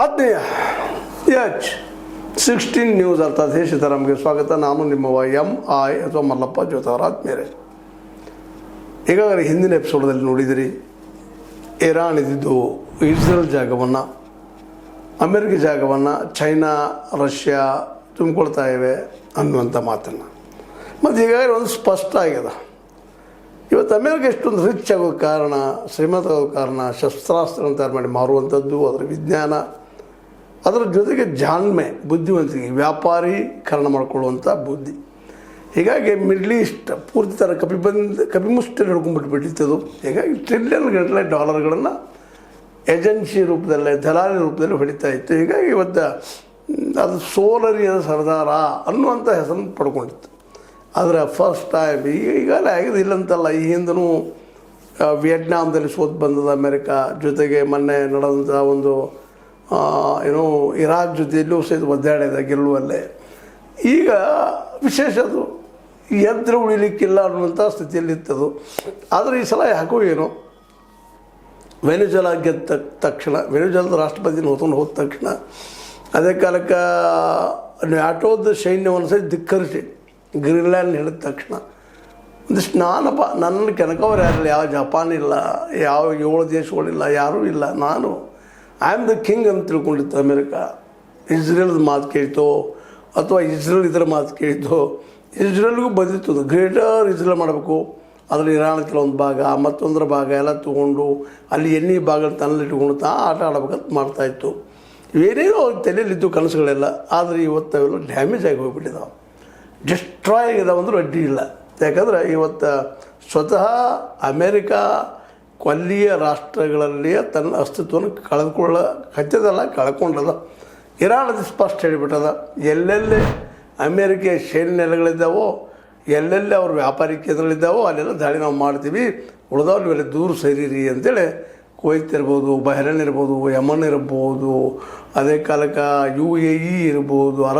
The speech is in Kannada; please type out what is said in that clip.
ಆತ್ಮೀಯ H16 ನ್ಯೂಸ್ ಅರ್ಥಾತ್ ಹೇ ಸೀತಾರಾಮ್ಗೆ ಸ್ವಾಗತ. ನಾನು ನಿಮ್ಮವ MI ಅಥವಾ ಮಲ್ಲಪ್ಪ ಜೋತಾವರ. ಆತ್ಮೀಯರೇ, ಈಗಾಗಲೇ ಹಿಂದಿನ ಎಪಿಸೋಡಲ್ಲಿ ನೋಡಿದಿರಿ, ಇರಾನ್ ಇದ್ದಿದ್ದು ಇಸ್ರೇಲ್ ಜಾಗವನ್ನು, ಅಮೆರಿಕ ಜಾಗವನ್ನು ಚೈನಾ ರಷ್ಯಾ ತುಂಬಿಕೊಳ್ತಾ ಇವೆ ಅನ್ನುವಂಥ ಮಾತನ್ನು. ಮತ್ತು ಈಗಾಗಲೇ ಒಂದು ಸ್ಪಷ್ಟ ಆಗಿದೆ. ಇವತ್ತು ಅಮೆರಿಕ ಎಷ್ಟೊಂದು ರಿಚ್ ಆಗೋದು ಕಾರಣ, ಶ್ರೀಮಂತ ಆಗೋದು ಕಾರಣ, ಶಸ್ತ್ರಾಸ್ತ್ರಗಳನ್ನು ತಯಾರು ಮಾಡಿ ಮಾರುವಂಥದ್ದು, ಅದರ ವಿಜ್ಞಾನ, ಅದರ ಜೊತೆಗೆ ಜಾಣ್ಮೆ, ಬುದ್ಧಿವಂತಿಕೆ, ವ್ಯಾಪಾರೀಕರಣ ಮಾಡಿಕೊಳ್ಳುವಂಥ ಬುದ್ಧಿ. ಹೀಗಾಗಿ ಮಿಡ್ಲ್ ಈಸ್ಟ್ ಪೂರ್ತಿ ಥರ ಕಪಿಮುಷ್ಟಿಯಲ್ಲಿ ಹಿಡ್ಕೊಂಡ್ಬಿಟ್ಟು ಹೀಗಾಗಿ ಟ್ರಿಲಿಯನ್ ಗಟ್ಟಲೆ ಡಾಲರ್ಗಳನ್ನು ಏಜೆನ್ಸಿ ರೂಪದಲ್ಲೇ, ದಲಾಲಿ ರೂಪದಲ್ಲಿ ಹೊಡಿತಾ ಇತ್ತು. ಹೀಗಾಗಿ ಇವತ್ತು ಅದು ಸೋಲರಿಯ ಸರ್ದಾರ ಅನ್ನುವಂಥ ಹೆಸರನ್ನು ಪಡ್ಕೊಂಡಿತ್ತು. ಆದರೆ ಫಸ್ಟ್ ಟೈಮ್ ಈಗಾಗಲೇ ಆಗಿದೆ, ಇಲ್ಲಂತಲ್ಲ. ಈ ಹಿಂದೂ ವಿಯೆಟ್ನಾಂದಲ್ಲಿ ಸೋತು ಬಂದದ ಅಮೆರಿಕ, ಜೊತೆಗೆ ಮೊನ್ನೆ ನಡೆದಂಥ ಒಂದು ಇರಾಕ್ ಜೊತೆಯಲ್ಲೂ ಸಹಿತ ಒದ್ದಾಡಿದ ಗೆಲ್ಲುವಲ್ಲೇ. ಈಗ ವಿಶೇಷ ಅದು ಎದ್ರೆ ಉಳಿಲಿಕ್ಕಿಲ್ಲ ಅನ್ನುವಂಥ ಸ್ಥಿತಿಯಲ್ಲಿತ್ತದು. ಆದರೆ ಈ ಸಲ ಯಾಕೋ ಏನೋ ವೆನೆಜುವೆಲಾ ಗೆದ್ದ ತಕ್ಷಣ, ವೆನೆಜುವೆಲಾದ ರಾಷ್ಟ್ರಪತಿನ ಹೊತ್ಕೊಂಡು ಹೋದ ತಕ್ಷಣ, ಅದೇ ಕಾಲಕ್ಕೆ ನ್ಯಾಟೋದ ಸೈನ್ಯವನ್ನು ಸಹಿತ ಧಿಕ್ಕರಿಸಿ ಗ್ರೀನ್ಲ್ಯಾಂಡ್ ಹೇಳಿದ ತಕ್ಷಣ ಒಂದಿಷ್ಟು ನಾನಪ್ಪ, ನನ್ನ ಕೆನಕವ್ರು ಯಾರಿಲ್ಲ, ಯಾವ ಜಪಾನ್ ಇಲ್ಲ, ಯಾವ 7 ದೇಶಗಳಿಲ್ಲ, ಯಾರೂ ಇಲ್ಲ, ನಾನು ಐ ಆಮ್ ದ ಕಿಂಗ್ ಅಂತ ತಿಳ್ಕೊಂಡಿತ್ತು ಅಮೆರಿಕ. ಇಸ್ರೇಲ್ದ ಮಾತು ಕೇಳಿತೋ ಅಥವಾ ಇಸ್ರೇಲ್ ಇದರ ಮಾತು ಕೇಳಿತೋ, ಇಸ್ರೇಲ್ಗೂ ಬಂದಿತ್ತು ಗ್ರೇಟರ್ ಇಸ್ರೇಲ್ ಮಾಡಬೇಕು. ಅದರಲ್ಲಿ ಇರಾನ್ ಕೆಲವೊಂದು ಭಾಗ, ಮತ್ತೊಂದರ ಭಾಗ ಎಲ್ಲ ತೊಗೊಂಡು ಅಲ್ಲಿ ಎಣ್ಣೆ ಭಾಗ ತನ್ನಲ್ಲಿಟ್ಕೊಂಡು ಆಟ ಆಡಬೇಕಂತ ಮಾಡ್ತಾಯಿತ್ತು. ಏನೇನೋ ತಲೆಯಲ್ಲಿದ್ದು ಕನಸುಗಳೆಲ್ಲ. ಆದರೆ ಇವತ್ತು ಅವೆಲ್ಲ ಡ್ಯಾಮೇಜ್ ಆಗಿ ಹೋಗ್ಬಿಟ್ಟಿದ್ದಾವೆ, ಡಿಸ್ಟ್ರಾಯ್ ಆಗಿದಾವೆ ಅಂದರೂ ಅಡ್ಡಿ ಇಲ್ಲ. ಯಾಕಂದರೆ ಇವತ್ತು ಸ್ವತಃ ಅಮೇರಿಕಾ ಕೊಲ್ಲಿಯ ರಾಷ್ಟ್ರಗಳಲ್ಲಿಯೇ ತನ್ನ ಅಸ್ತಿತ್ವವನ್ನು ಕಳ್ಕೊಂಡದ. ಇರಾನ್ ಅದು ಸ್ಪಷ್ಟ ಹೇಳಿಬಿಟ್ಟದ. ಎಲ್ಲೆಲ್ಲಿ ಅಮೇರಿಕೆ ಸೈನ್ಯ ನೆಲೆಗಳಿದ್ದಾವೋ, ಎಲ್ಲೆಲ್ಲಿ ಅವ್ರ ವ್ಯಾಪಾರಿ ಕೇಂದ್ರಗಳಿದ್ದಾವೋ ಅಲ್ಲೆಲ್ಲ ದಾಳಿ ನಾವು ಮಾಡ್ತೀವಿ, ಉಳಿದವ್ರು ಇವೆಲ್ಲ ದೂರ ಸರಿರಿ ಅಂತೇಳಿ ಕುವೈತ್ ಇರ್ಬೋದು, ಬಹ್ರೇನ್ ಇರ್ಬೋದು, ಯಮನ್ ಇರ್ಬೋದು, ಅದೇ ಕಾಲಕ್ಕೆ UAE ಇರ್ಬೋದು, ಅರಬ್